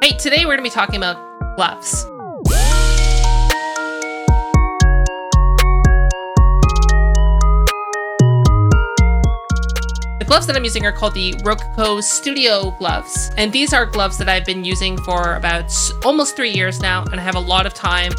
Hey, today we're going to be talking about gloves. The gloves that I'm using are called the Rokoko Studio gloves. And these are gloves that I've been using for about almost 3 years now, and I have a lot of time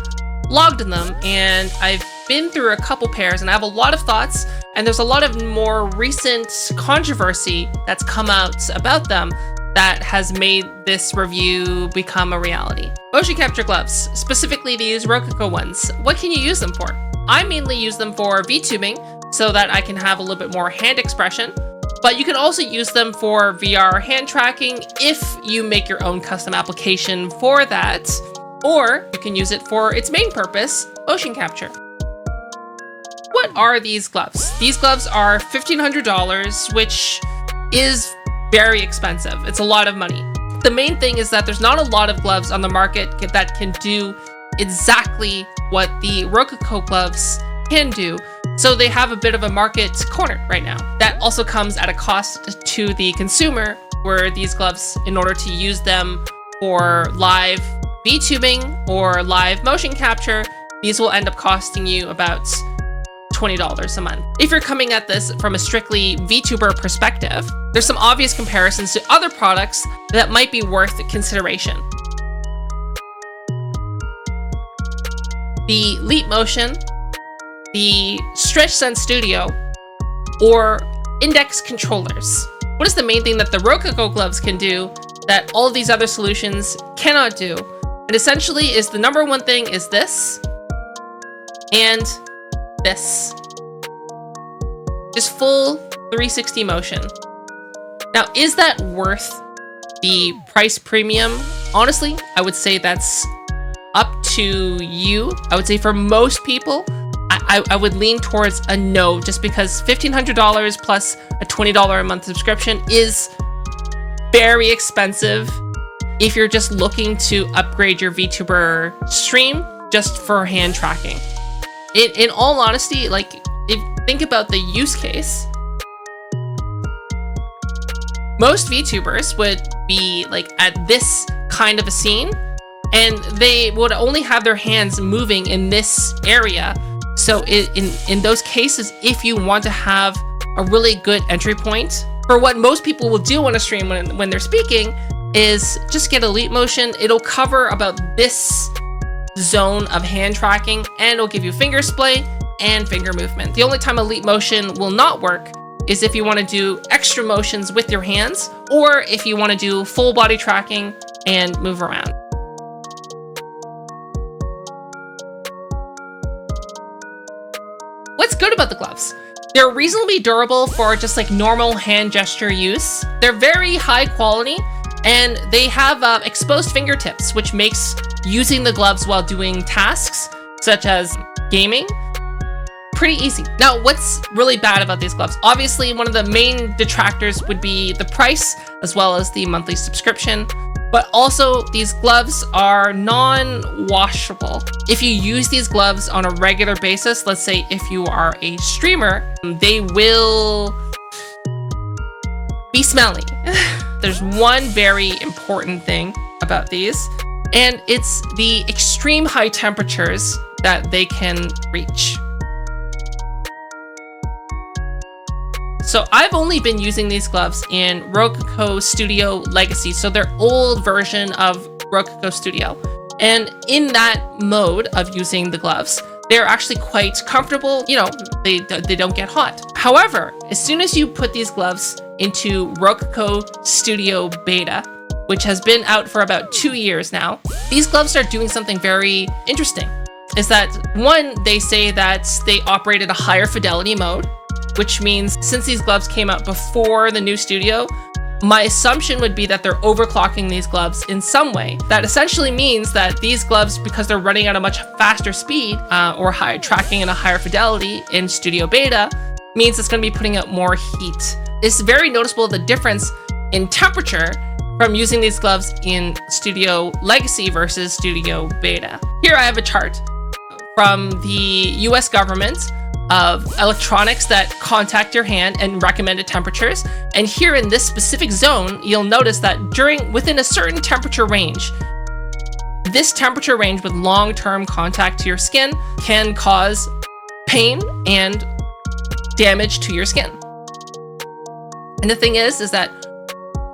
logged in them, and I've been through a couple pairs and I have a lot of thoughts, and there's a lot of more recent controversy that's come out about them that has made this review become a reality. Motion capture gloves, specifically these Rokoko ones. What can you use them for? I mainly use them for VTubing so that I can have a little bit more hand expression, but you can also use them for VR hand tracking if you make your own custom application for that, or you can use it for its main purpose, motion capture. What are these gloves? These gloves are $1,500, which is very expensive. It's a lot of money. The main thing is that there's not a lot of gloves on the market that can do exactly what the Rokoko gloves can do. So they have a bit of a market corner right now. That also comes at a cost to the consumer, where these gloves, in order to use them for live VTubing or live motion capture, these will end up costing you about $20 a month. If you're coming at this from a strictly VTuber perspective, there's some obvious comparisons to other products that might be worth consideration. The Leap Motion, the Stretch Sense Studio, or index controllers. What is the main thing that the Rokoko gloves can do that all of these other solutions cannot do? It essentially is the number one thing is this and this. Just full 360 motion. Now, is that worth the price premium? Honestly, I would say that's up to you. I would say for most people, I would lean towards a no, just because $1,500 plus a $20 a month subscription is very expensive if you're just looking to upgrade your VTuber stream just for hand tracking. In all honesty, like, think about the use case. Most VTubers would be like at this kind of a scene, and they would only have their hands moving in this area. So in those cases, if you want to have a really good entry point for what most people will do on a stream when they're speaking, is just get a Leap Motion. It'll cover about this zone of hand tracking, and it'll give you finger splay and finger movement. The only time a Leap Motion will not work is if you want to do extra motions with your hands, or if you want to do full body tracking and move around. What's good about the gloves? They're reasonably durable for just like normal hand gesture use. They're very high quality, and they have exposed fingertips, which makes using the gloves while doing tasks such as gaming pretty easy. Now, what's really bad about these gloves? Obviously, one of the main detractors would be the price, as well as the monthly subscription. But also, these gloves are non-washable. If you use these gloves on a regular basis, let's say if you are a streamer, they will be smelly. There's one very important thing about these, and it's the extreme high temperatures that they can reach. So I've only been using these gloves in Rokoko Studio Legacy, so their old version of Rokoko Studio. And in that mode of using the gloves, they're actually quite comfortable. You know, they don't get hot. However, as soon as you put these gloves into Rokoko Studio Beta, which has been out for about 2 years now, these gloves are doing something very interesting. Is that, one, they say that they operate at a higher fidelity mode, which means since these gloves came out before the new studio, my assumption would be that they're overclocking these gloves in some way. That essentially means that these gloves, because they're running at a much faster speed or higher tracking at a higher fidelity in Studio Beta, means it's going to be putting out more heat. It's very noticeable the difference in temperature from using these gloves in Studio Legacy versus Studio Beta. Here I have a chart from the US government of electronics that contact your hand and recommended temperatures. And here in this specific zone, you'll notice that within a certain temperature range, this temperature range with long-term contact to your skin can cause pain and damage to your skin. And the thing is that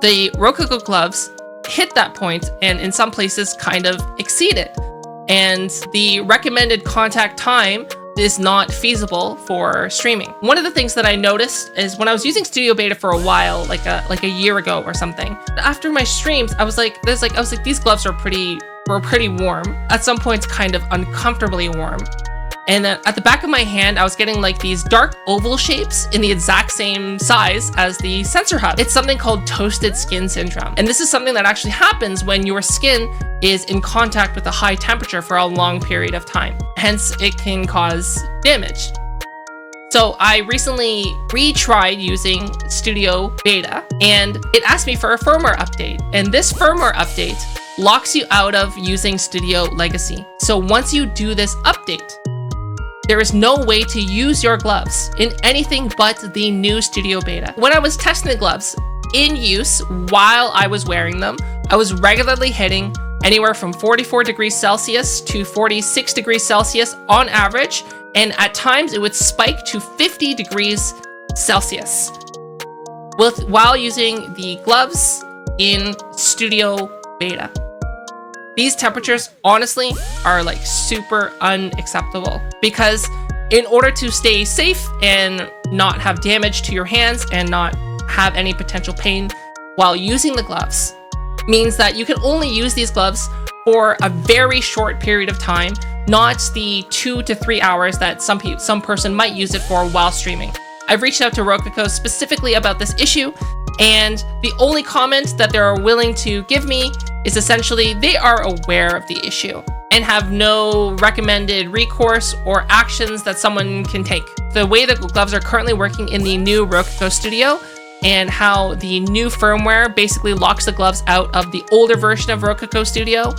the Rokoko gloves hit that point and in some places kind of exceed it. And the recommended contact time is not feasible for streaming. One of the things that I noticed is when I was using Studio Beta for a while, like a year ago or something, after my streams, I was like, these gloves were pretty warm. At some points, kind of uncomfortably warm. And then at the back of my hand, I was getting like these dark oval shapes in the exact same size as the sensor hub. It's something called toasted skin syndrome. And this is something that actually happens when your skin is in contact with a high temperature for a long period of time. Hence, it can cause damage. So I recently retried using Studio Beta and it asked me for a firmware update. And this firmware update locks you out of using Studio Legacy. So once you do this update, there is no way to use your gloves in anything but the new Studio Beta. When I was testing the gloves in use while I was wearing them, I was regularly hitting anywhere from 44 degrees Celsius to 46 degrees Celsius on average, and at times it would spike to 50 degrees Celsius while using the gloves in Studio Beta. These temperatures, honestly, are like super unacceptable because in order to stay safe and not have damage to your hands and not have any potential pain while using the gloves means that you can only use these gloves for a very short period of time, not the 2 to 3 hours that some person might use it for while streaming. I've reached out to Rokoko specifically about this issue, and the only comment that they're willing to give me is essentially they are aware of the issue and have no recommended recourse or actions that someone can take. The way the gloves are currently working in the new Rokoko Studio and how the new firmware basically locks the gloves out of the older version of Rokoko Studio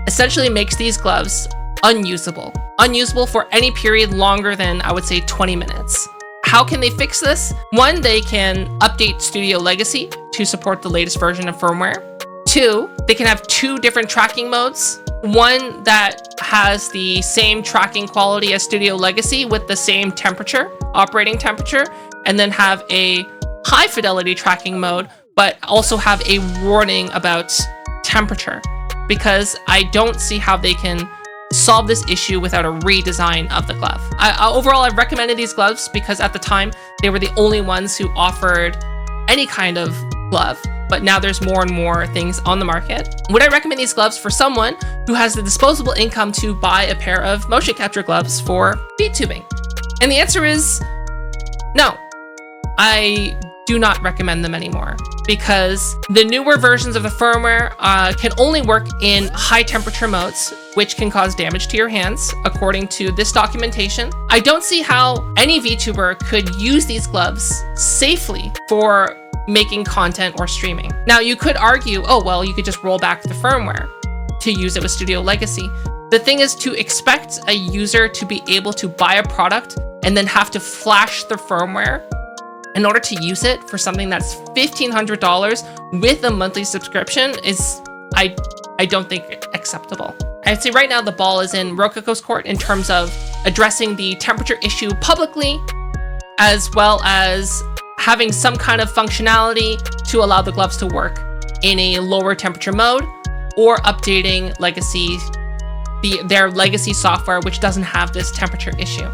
essentially makes these gloves unusable. Unusable for any period longer than, I would say, 20 minutes. How can they fix this? One, they can update Studio Legacy to support the latest version of firmware. 2, they can have 2 different tracking modes. One that has the same tracking quality as Studio Legacy with the same temperature, operating temperature, and then have a high fidelity tracking mode, but also have a warning about temperature, because I don't see how they can solve this issue without a redesign of the glove. Overall, I've recommended these gloves because at the time, they were the only ones who offered any kind of glove, but now there's more and more things on the market. Would I recommend these gloves for someone who has the disposable income to buy a pair of motion capture gloves for VTubing? And the answer is no. I do not recommend them anymore because the newer versions of the firmware can only work in high temperature modes, which can cause damage to your hands, according to this documentation. I don't see how any VTuber could use these gloves safely for making content or streaming. Now, you could argue, oh, well, you could just roll back the firmware to use it with Studio Legacy. The thing is to expect a user to be able to buy a product and then have to flash the firmware in order to use it for something that's $1,500 with a monthly subscription is, I don't think, acceptable. I'd say right now the ball is in Rokoko's court in terms of addressing the temperature issue publicly, as well as having some kind of functionality to allow the gloves to work in a lower temperature mode, or updating their legacy software, which doesn't have this temperature issue.